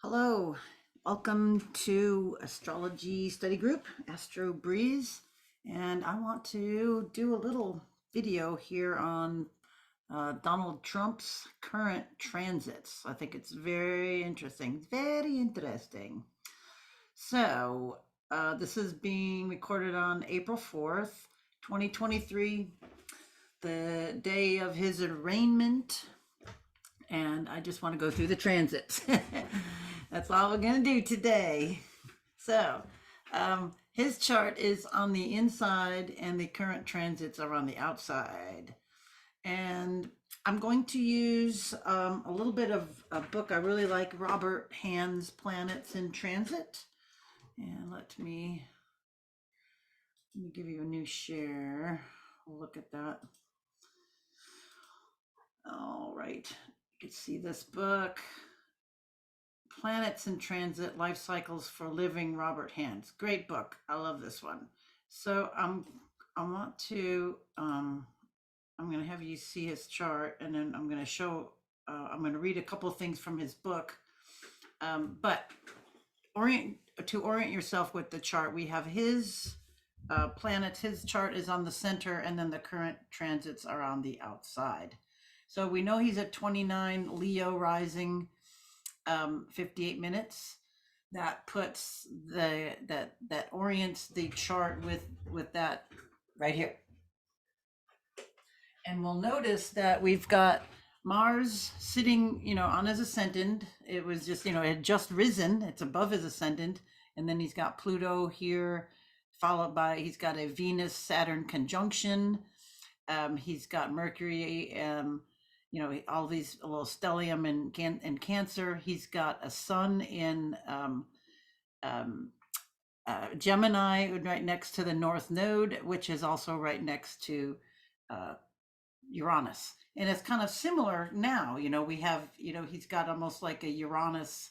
Hello, welcome to Astrology Study Group, Astro Breeze, and I want to do a little video here on Donald Trump's current transits. I think it's very interesting, very interesting. So, this is being recorded on April 4th, 2023, the day of his arraignment, and I just want to go through the transits. That's all we're going to do today. So, his chart is on the inside, and the current transits are on the outside. And I'm going to use a little bit of a book I really like, Robert Hand's Planets in Transit. And let me give you a new share. Look at that. All right, you can see this book. Planets in Transit, Life Cycles for Living, Robert Hands. Great book. I love this one. So I want to, I'm going to have you see his chart, and then I'm going to show, I'm going to read a couple of things from his book. But to orient yourself with the chart, we have his planets. His chart is on the center, and then the current transits are on the outside. So we know he's at 29 Leo rising, 58 minutes. That puts that orients the chart with that right here. And we'll notice that we've got Mars sitting, on his ascendant. It was just, it had just risen. It's above his ascendant. And then he's got Pluto here, followed by, he's got a Venus-Saturn conjunction. He's got Mercury, all these little stellium and Cancer. He's got a sun in Gemini, right next to the North Node, which is also right next to Uranus. And it's kind of similar now. We have, he's got almost like a Uranus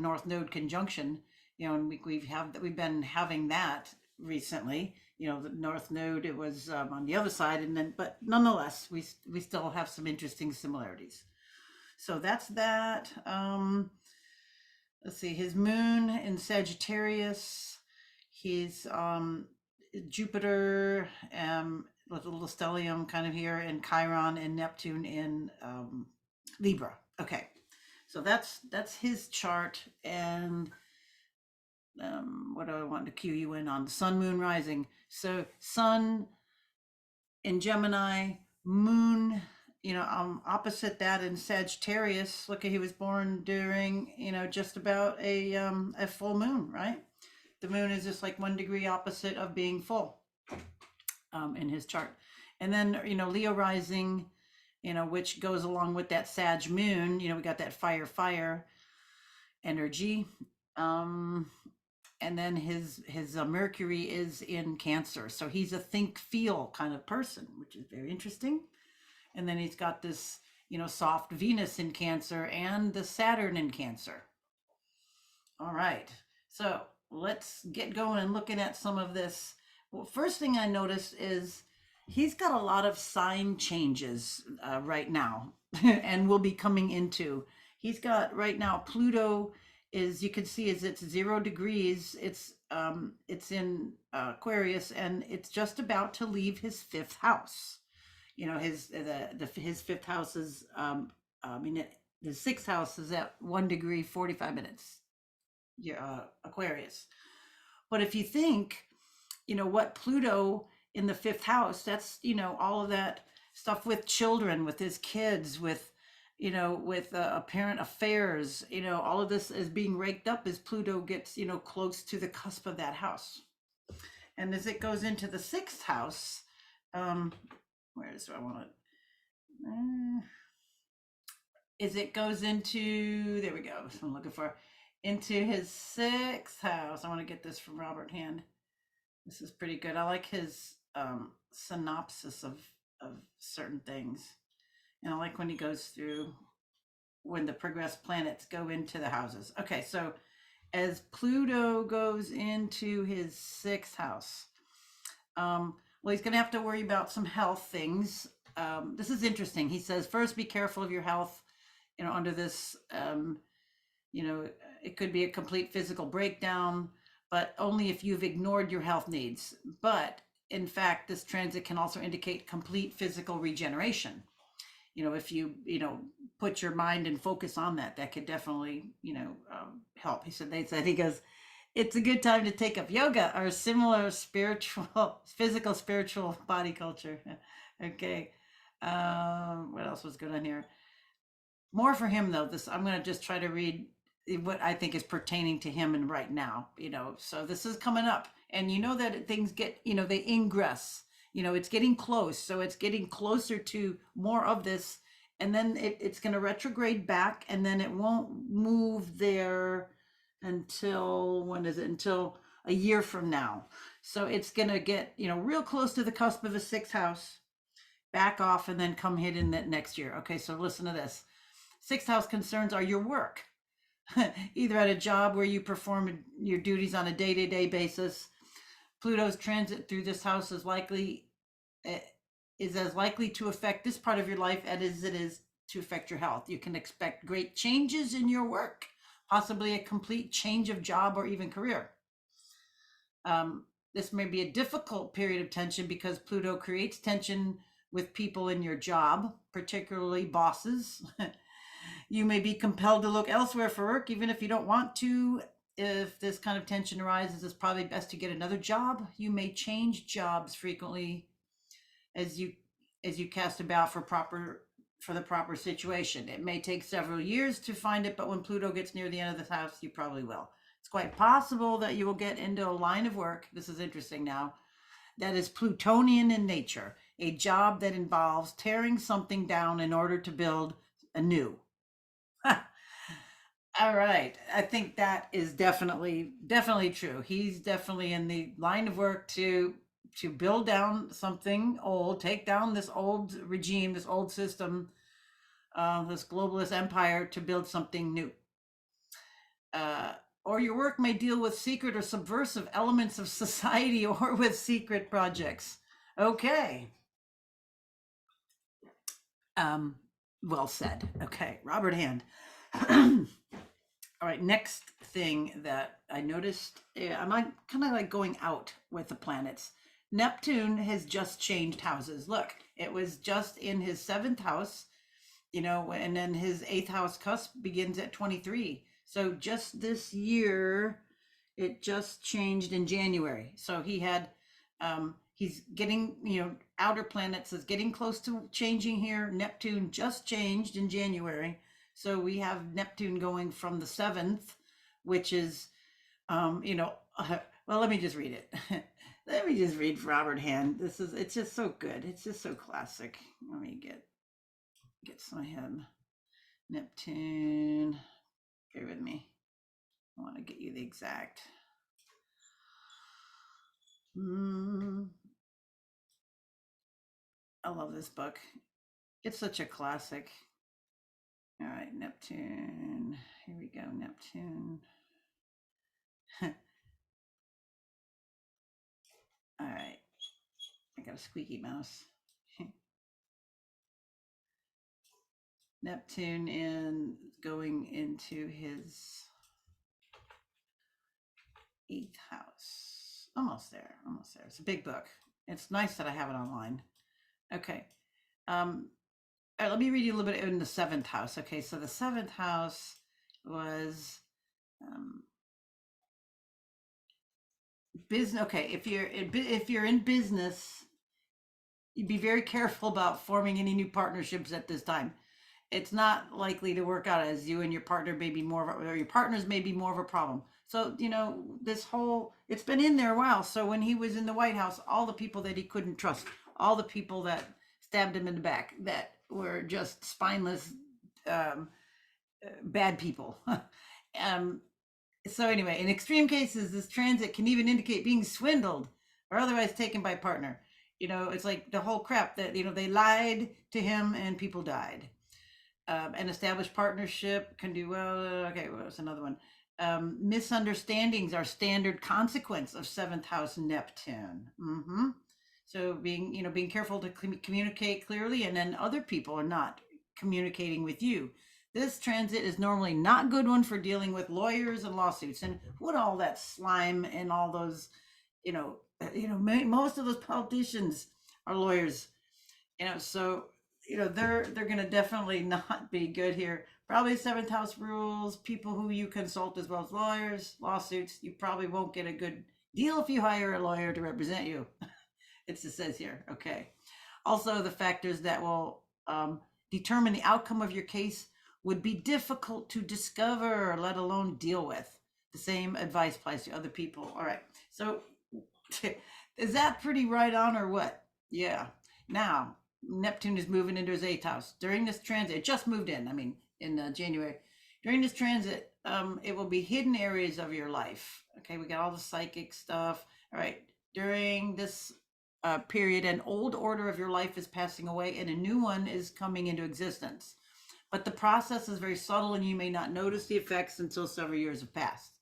North Node conjunction. And we've been having that recently. The North Node, it was on the other side, but nonetheless, we still have some interesting similarities. So that's that. Let's see, his moon in Sagittarius. He's Jupiter, with a little stellium kind of here, and Chiron and Neptune in Libra. Okay, so that's his chart. And what do I want to cue you in on? Sun, moon, rising. So sun in Gemini, moon, opposite that in Sagittarius. Look, he was born during, just about a full moon, right? The moon is just like 1 degree opposite of being full in his chart. And then, Leo rising, which goes along with that Sag moon. We got that fire energy. And then his Mercury is in Cancer. So he's a think feel kind of person, which is very interesting. And then he's got this, soft Venus in Cancer and the Saturn in Cancer. All right. So let's get going and looking at some of this. Well, first thing I noticed is he's got a lot of sign changes right now and will be coming into. He's got right now Pluto is, you can see, is it's 0 degrees. It's in Aquarius, and it's just about to leave his fifth house. His fifth house is the sixth house is at 1 degree 45 minutes. Aquarius. But if you think, what Pluto in the fifth house, that's, all of that stuff with children, with his kids, with parent affairs, all of this is being raked up as Pluto gets, close to the cusp of that house. And as it goes into the sixth house, where is I want it? As it goes into, there we go. That's what I'm looking for. Into his sixth house. I want to get this from Robert Hand. This is pretty good. I like his synopsis of certain things. And I like when he goes through when the progressed planets go into the houses. Okay, so as Pluto goes into his sixth house, well, he's going to have to worry about some health things. This is interesting. He says, first, be careful of your health, under this You know, it could be a complete physical breakdown, but only if you've ignored your health needs. But in fact, this transit can also indicate complete physical regeneration. You know, if you put your mind and focus on that, that could definitely, help. He goes, it's a good time to take up yoga or similar spiritual, physical, spiritual body culture. Okay. What else was good on here? More for him though. This I'm going to just try to read what I think is pertaining to him and right now. So this is coming up, and you know that things get, they ingress. It's getting close, so it's getting closer to more of this, and then it's going to retrograde back, and then it won't move there until when is it? Until a year from now. So it's going to get real close to the cusp of a sixth house, back off, and then come hit in that next year. Okay, so listen to this. Sixth house concerns are your work, either at a job where you perform your duties on a day-to-day basis. Pluto's transit through this house is as likely to affect this part of your life as it is to affect your health. You can expect great changes in your work, possibly a complete change of job or even career. This may be a difficult period of tension because Pluto creates tension with people in your job, particularly bosses. You may be compelled to look elsewhere for work, even if you don't want to. If this kind of tension arises, it's probably best to get another job. You may change jobs frequently as you cast about for the proper situation. It may take several years to find it, but when Pluto gets near the end of the house, you probably will. It's quite possible that you will get into a line of work. This is interesting now. That is Plutonian in nature, a job that involves tearing something down in order to build anew. All right. I think that is definitely true. He's definitely in the line of work to build down something old, take down this old regime, this old system, this globalist empire to build something new. Or your work may deal with secret or subversive elements of society or with secret projects. Okay. Well said. Okay, Robert Hand. All right, next thing that I noticed, I'm kind of like going out with the planets. Neptune has just changed houses. Look, it was just in his seventh house, and then his eighth house cusp begins at 23. So just this year, it just changed in January. So he's getting, outer planets is getting close to changing here. Neptune just changed in January. So we have Neptune going from the seventh, which is, well, let me just read it. Let me just read Robert Hand. It's just so good. It's just so classic. Let me get some him. Neptune. Bear with me. I want to get you the exact. I love this book. It's such a classic. All right, Neptune. Here we go, Neptune. All right. I got a squeaky mouse. Neptune going into his eighth house. Almost there. It's a big book. It's nice that I have it online. Okay. All right, let me read you a little bit in the seventh house. Okay, so the seventh house was business. Okay, if you're in business, you'd be very careful about forming any new partnerships at this time. It's not likely to work out, as you and your partner may be more of a, or your partners may be more of a problem. So, it's been in there a while. So when he was in the White House, all the people that he couldn't trust, all the people that stabbed him in the back, that were just spineless, bad people. So anyway, in extreme cases, this transit can even indicate being swindled or otherwise taken by a partner. It's like the whole crap that, they lied to him and people died. An established partnership can do well. Okay, what's another one? Misunderstandings are standard consequence of seventh house Neptune. So being careful to communicate clearly, and then other people are not communicating with you. This transit is normally not a good one for dealing with lawyers and lawsuits and what all that slime and all those, you know, most of those politicians are lawyers, so they're going to definitely not be good here. Probably seventh house rules, people who you consult as well as lawyers, lawsuits. You probably won't get a good deal if you hire a lawyer to represent you. It says here. Okay. Also, the factors that will determine the outcome of your case would be difficult to discover, let alone deal with. The same advice applies to other people. All right. So, is that pretty right on or what? Yeah. Now, Neptune is moving into his eighth house. During this transit, it just moved in, in January. During this transit, it will be hidden areas of your life. Okay, we got all the psychic stuff. All right. During this period, an old order of your life is passing away and a new one is coming into existence. But the process is very subtle and you may not notice the effects until several years have passed.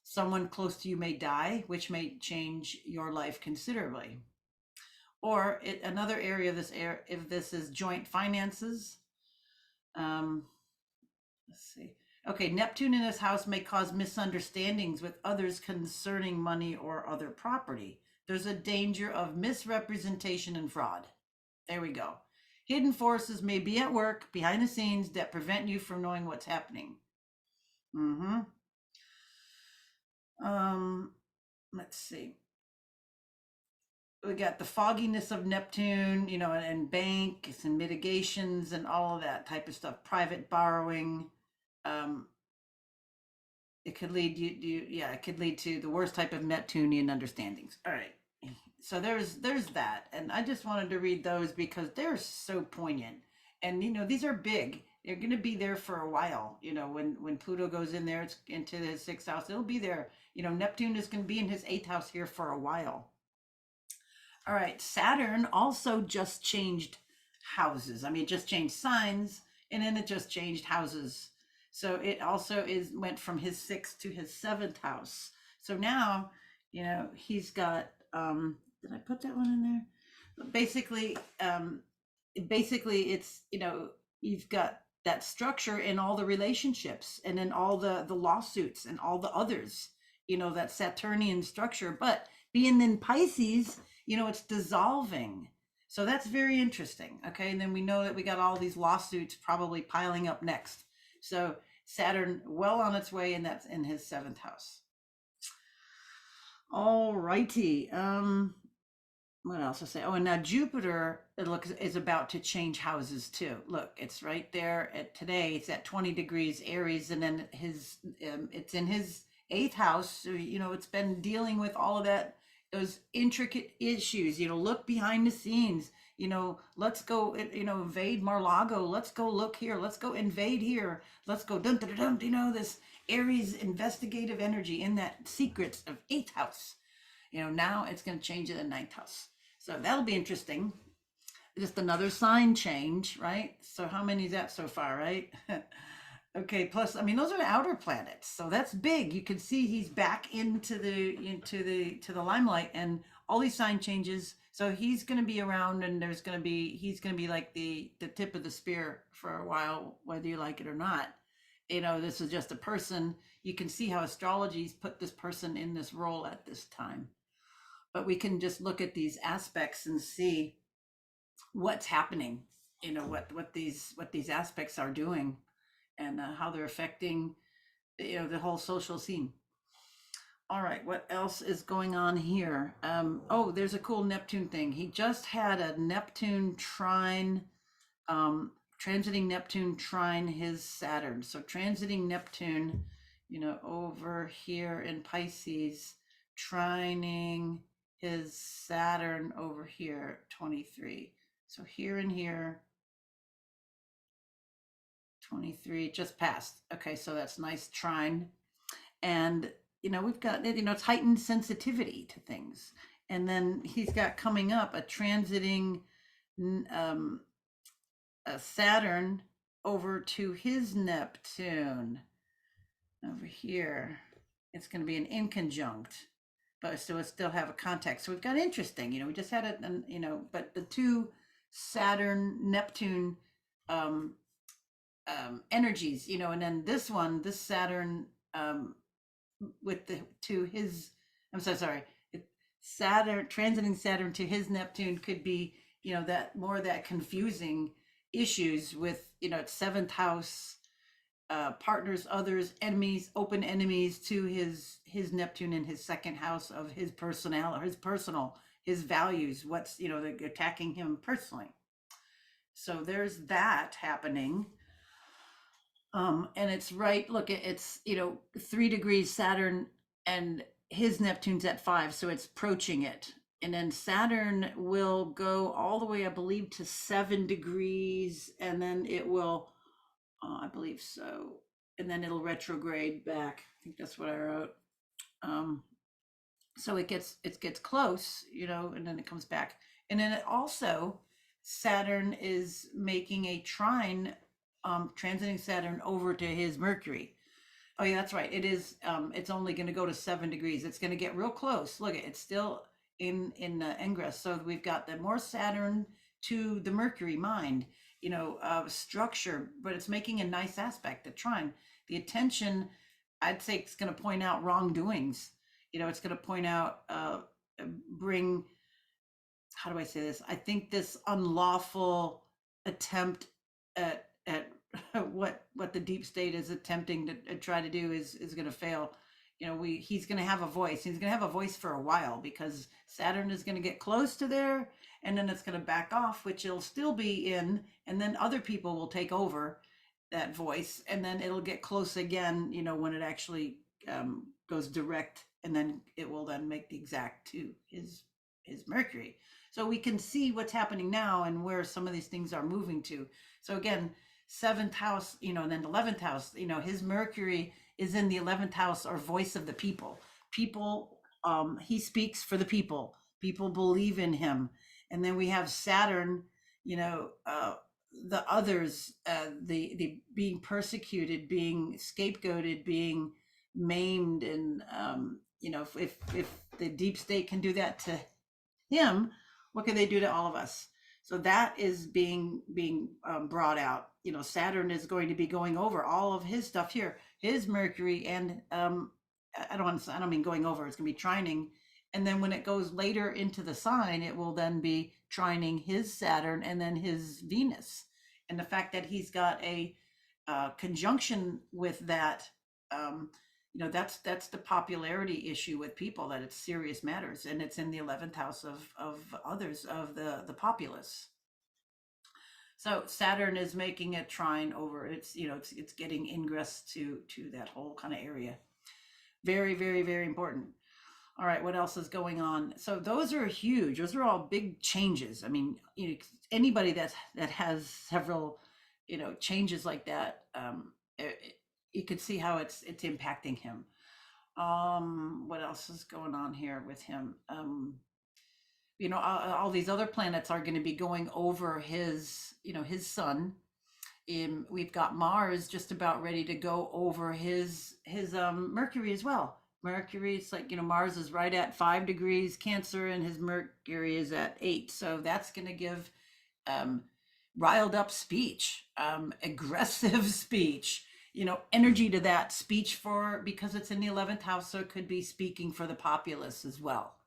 Someone close to you may die, which may change your life considerably. Or another area of if this is joint finances. Let's see. Okay, Neptune in this house may cause misunderstandings with others concerning money or other property. There's a danger of misrepresentation and fraud. There we go. Hidden forces may be at work behind the scenes that prevent you from knowing what's happening. Mm-hmm. Let's see. We got the fogginess of Neptune, and banks and mitigations and all of that type of stuff. Private borrowing. It could lead it could lead to the worst type of Neptunian understandings. All right. So there's that. And I just wanted to read those because they're so poignant. And these are big. They're going to be there for a while. When Pluto goes in there, it's into his sixth house. It'll be there. Neptune is going to be in his eighth house here for a while. All right, Saturn also just changed houses. It just changed signs, and then it just changed houses. So it also went from his sixth to his seventh house. So now, he's got. Did I put that one in there? Basically, it's you've got that structure in all the relationships, and then all the lawsuits and all the others. That Saturnian structure, but being in Pisces, it's dissolving. So that's very interesting. Okay. And then we know that we got all these lawsuits probably piling up next. So Saturn well on its way, and that's in his seventh house. All righty. What else to say? Oh, and now Jupiter, it looks, is about to change houses too. Look, it's right there at today. It's at 20 degrees Aries, and then it's in his eighth house. So, it's been dealing with all of that, those intricate issues. Look behind the scenes. Let's go. Invade Mar-Lago. Let's go look here. Let's go invade here. Let's go. Dun, dun, dun, dun, this Aries investigative energy in that secrets of eighth house. Now it's going to change in the ninth house. So that'll be interesting. Just another sign change, right? So how many is that so far, right? Okay, plus, those are the outer planets, so that's big. You can see he's back into the limelight, and all these sign changes. So he's going to be around, and he's going to be like the tip of the spear for a while, whether you like it or not. This is just a person. You can see how astrology's put this person in this role at this time. But we can just look at these aspects and see what's happening, what these aspects are doing, and how they're affecting the whole social scene. All right, what else is going on here? Oh, there's a cool Neptune thing. He just had a Neptune trine, transiting Neptune trine his Saturn. So transiting Neptune, over here in Pisces, trining his Saturn over here, 23. So here and here, 23 just passed. Okay, so that's nice trine. And we've got it's heightened sensitivity to things. And then he's got coming up a transiting a Saturn over to his Neptune over here. It's going to be an inconjunct, but so it still have a contact. So we've got interesting. We just had it, but the two Saturn Neptune energies, and then this one, this Saturn, with the to his, I'm so sorry, Saturn transiting Saturn to his Neptune could be, that more of that confusing issues with, it's seventh house, partners, others, enemies, open enemies to his Neptune in his second house of his personnel, or his personal, his values, what's, they're attacking him personally. So there's that happening. And it's right, look, it's, 3 degrees Saturn, and his Neptune's at 5, so it's approaching it. And then Saturn will go all the way, I believe, to 7 degrees, and then it will, I believe so, and then it'll retrograde back. I think that's what I wrote. Um, so it gets close, and then it comes back. And then it also, Saturn is making a trine, transiting Saturn over to his Mercury. Oh yeah, that's right. It is. It's only going to go to 7 degrees. It's going to get real close. Look, it's still in ingress. So we've got the more Saturn to the Mercury mind, structure, but it's making a nice aspect. The trine, the attention, I'd say it's going to point out wrongdoings. It's going to point out, bring. How do I say this? I think this unlawful attempt at what the deep state is attempting to try to do is going to fail. He's going to have a voice. He's going to have a voice for a while, because Saturn is going to get close to there, and then it's going to back off, which it'll still be in, and then other people will take over that voice, and then it'll get close again. When it actually, goes direct, and then it will then make the exact to his Mercury. So we can see what's happening now and where some of these things are moving to. So again, seventh house, and then 11th house, his Mercury is in the 11th house, or voice of the people. People, he speaks for the people. People believe in him. And then we have Saturn, the others, the being persecuted, being scapegoated, being maimed, and, if the deep state can do that to him, what can they do to all of us? So that is being brought out. Saturn is going to be going over all of his stuff here, his Mercury, and, I don't mean going over. It's going to be trining, and then when it goes later into the sign, it will then be trining his Saturn and then his Venus, and the fact that he's got a, conjunction with that. That's the popularity issue with people, that it's serious matters, and it's in the 11th house of others, of the populace. So Saturn is making a trine over. It's getting ingress to that whole kind of area. Very, very, very important. All right, what else is going on? So those are huge. Those are all big changes. I mean, anybody that has several, changes like that, you could see how it's impacting him. What else is going on here with him? All these other planets are going to be going over his sun. We've got Mars just about ready to go over his Mercury as well. Mercury, it's like, Mars is right at 5 degrees Cancer, and his Mercury is at 8. So that's going to give, riled up speech, aggressive speech, energy to that speech, because it's in the 11th house. So it could be speaking for the populace as well.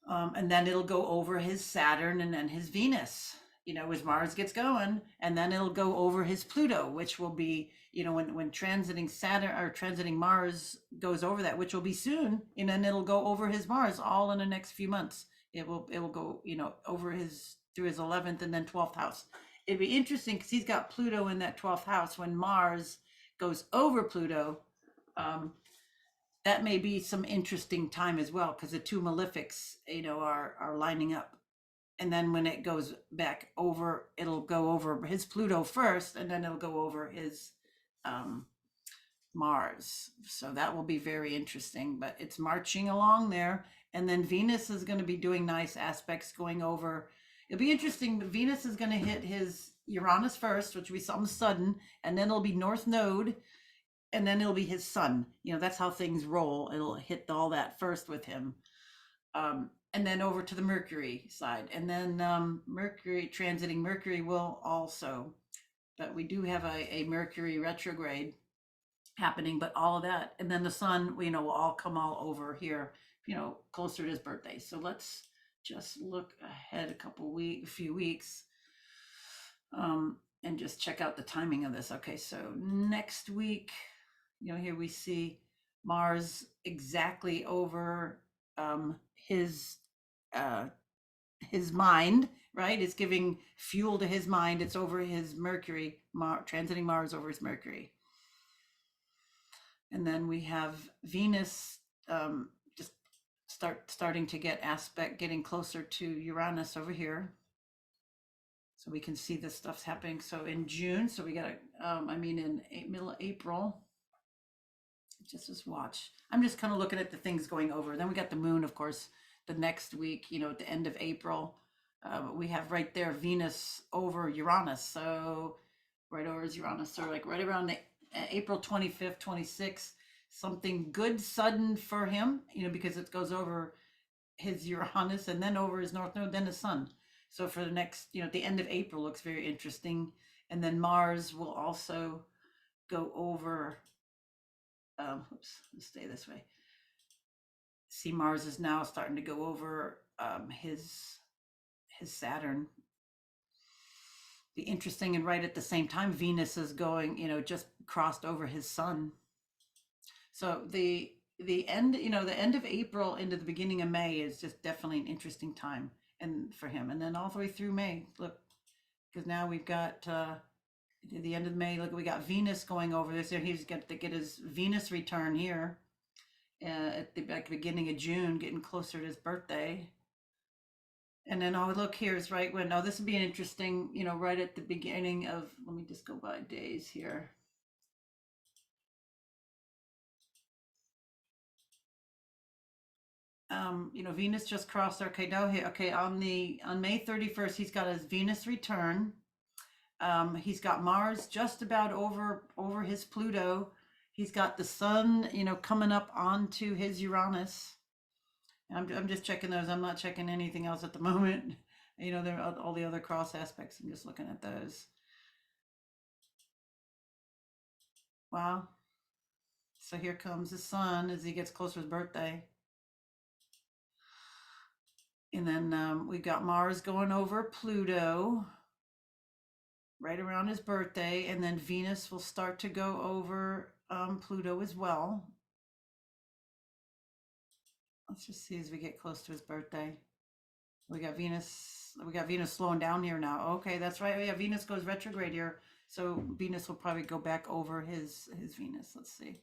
And then it'll go over his Saturn and then his Venus, as Mars gets going, and then it'll go over his Pluto, which will be, when transiting Saturn or transiting Mars goes over that, which will be soon, and then it'll go over his Mars all in the next few months. It will go, over through his 11th and then 12th house. It'd be interesting because he's got Pluto in that 12th house. When Mars goes over Pluto, that may be some interesting time as well, because the two malefics, are lining up. And then when it goes back over, it'll go over his Pluto first, and then it'll go over his, Mars. So that will be very interesting, but it's marching along there. And then Venus is going to be doing nice aspects going over. It'll be interesting. Venus is going to hit his Uranus first, which will be something sudden, and then it'll be North Node, and then it'll be his sun. That's how things roll. It'll hit all that first with him. And then over to the Mercury side. And then, Mercury, transiting Mercury will also but we do have a Mercury retrograde happening, but all of that, and then the sun, will all come all over here, closer to his birthday. So let's just look ahead a few weeks, and just check out the timing of this. Okay, so next week, here we see Mars exactly over his uh, his mind, right? It's giving fuel to his mind. It's over his Mercury, transiting Mars over his Mercury. And then we have Venus just starting to getting closer to Uranus over here. So we can see this stuff's happening. So in June, so we got, in middle of April, just watch. I'm just kind of looking at the things going over. Then we got the moon, of course, the next week, at the end of April. We have right there Venus over Uranus. So right over is Uranus. So like right around the April 25th, 26th, something good sudden for him, because it goes over his Uranus and then over his north node, then the sun. So for the next, at the end of April looks very interesting. And then Mars will also go over, let's stay this way. See, Mars is now starting to go over his Saturn. Be interesting, and right at the same time, Venus is going, just crossed over his sun. So the end, the end of April into the beginning of May is just definitely an interesting time and for him. And then all the way through May, look, because now we've got the end of May. Look, we got Venus going over this. He's got to get his Venus return here at the beginning of June, getting closer to his birthday. And then, oh, look, here's right when, this would be an interesting, right at the beginning of, let me just go by days here. Venus just crossed. Okay, now here. Okay, on May 31st, he's got his Venus return. He's got Mars just about over his Pluto. He's got the sun, coming up onto his Uranus. I'm just checking those. I'm not checking anything else at the moment. There are all the other cross aspects. I'm just looking at those. Wow. So here comes the sun as he gets closer to his birthday. And then we've got Mars going over Pluto right around his birthday. And then Venus will start to go over Pluto as well. Let's just see as we get close to his birthday. We got Venus slowing down here now. Okay, that's right. Yeah, Venus goes retrograde here. So Venus will probably go back over his Venus. Let's see.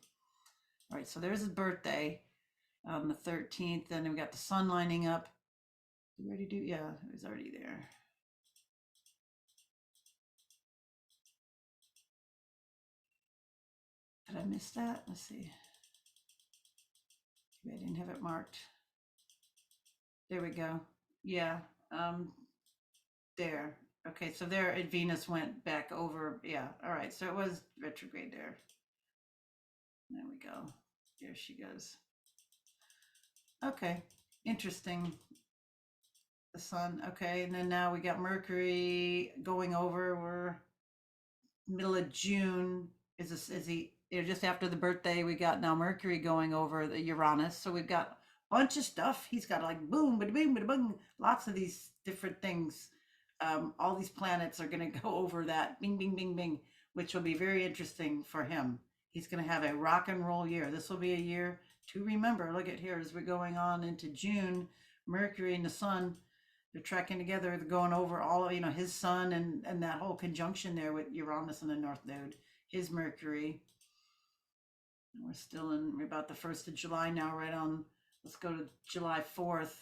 All right, so there's his birthday on the 13th. Then we got the sun lining up. Did we already do? Yeah, it was already there. Did I miss that? Let's see. Maybe I didn't have it marked. There we go. Yeah. There. Okay, so there Venus went back over. Yeah. All right. So it was retrograde there. There we go. There she goes. Okay. Interesting. The sun. Okay. And then now we got Mercury going over. We're middle of June. Is he just after the birthday? We got now Mercury going over the Uranus. So we've got a bunch of stuff. He's got like boom, bada boom, bada boom, lots of these different things. All these planets are going to go over that bing, bing, bing, bing, which will be very interesting for him. He's going to have a rock and roll year. This will be a year to remember. Look at here as we're going on into June, Mercury and the sun, they're tracking together. They're going over all of, his sun and that whole conjunction there with Uranus and the North Node, his Mercury. And we're still in about the 1st of July now, right on. Let's go to July 4th.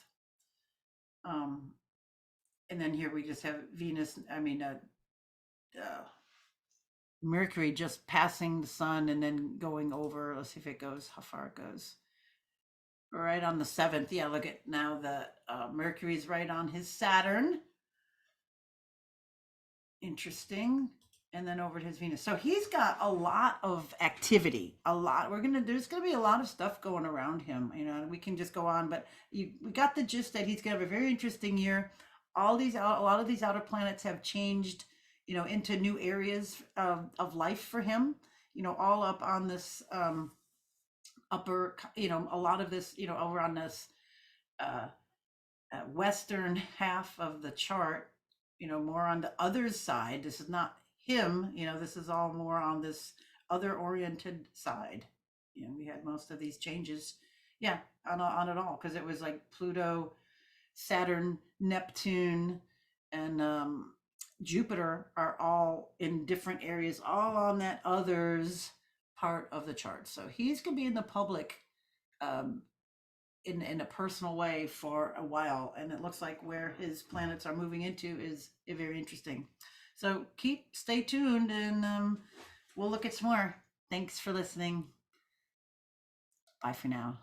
And then here we just have Venus, Mercury just passing the sun and then going over. Let's see if it goes, how far it goes. Right on the 7th. Yeah, look at now the Mercury's right on his Saturn. Interesting. And then over to his Venus. So he's got a lot of activity, a lot. There's gonna be a lot of stuff going around him. We can just go on, but we got the gist that he's gonna have a very interesting year. A lot of these outer planets have changed into new areas of life for him, all up on this upper, a lot of this, over on this uh, western half of the chart, more on the other side. This is not him, this is all more on this other oriented side. We had most of these changes, yeah, on it all, because it was like Pluto, Saturn, Neptune, and Jupiter are all in different areas, all on that others part of the chart. So he's going to be in the public um, in a personal way for a while. And it looks like where his planets are moving into is very interesting. So stay tuned, and we'll look at some more. Thanks for listening. Bye for now.